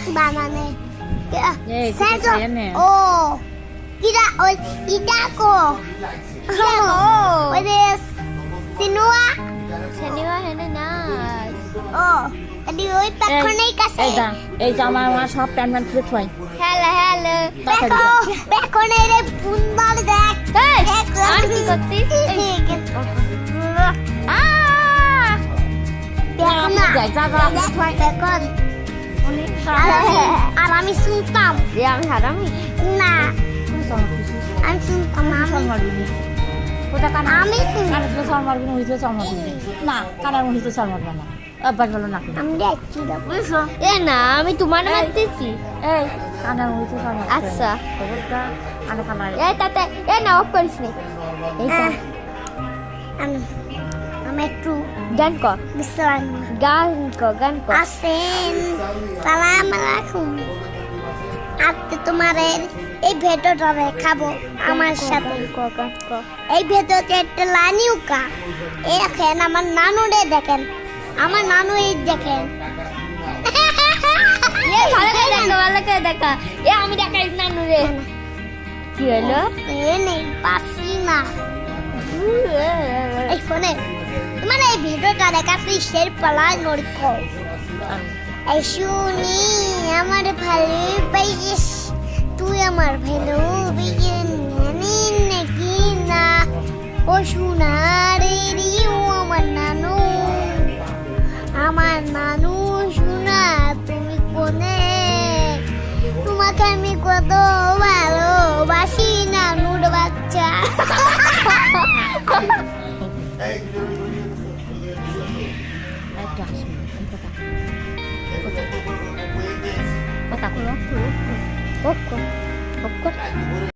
banane. Senso. Oh. Kita ida ko. Oh. Odes sinua. Seniwa hene না Oh. Adi oi pekhonei kase. এই জামা আমার সব pant pant খুলে থই Hello. Pekhonei re bundal dek. আর কি করছিস Bekon. আর আমি শুনতাম আমি হারামি না আমি শুনতাম আমি না কানার মহিত চল মারবে না অভ্যাস বলো না আমি দেখছি বুঝছো এ না আমি তোমার মারতেছি এই কানার মহিত চল মারবে আচ্ছা খবরটা আনে কানার এ তাতে এ না অফ করিস নি এইটা আমি একটু গান কর বিশ্রাম গান কর আসেন সালাম আলাইকুম আজকে তোমার এই ভেটটা দেখাবো আমার সাথে এই ভেটতে একটা লানিউকা এই দেখেন আমার নানুরে দেখেন আমার নানু এই দেখেন এ ভালো করে দেখা এ আমি দেখাই না নুরে কি হলো এ নেই পাসি না এই ফোনে মানে এই ভিডিওটা দেখাচ্ছি শের পালায় নড়ক এই শুনি আমার ভালোবাসিস তুই আমার ভালোবাসিস নাকি না ও সোনারে রিও আমার নানু সোনা তুমি কোনে তোমাকে আমি কত ভালোবাসি নানুর বাচ্চা একটা আসবে কথা কথা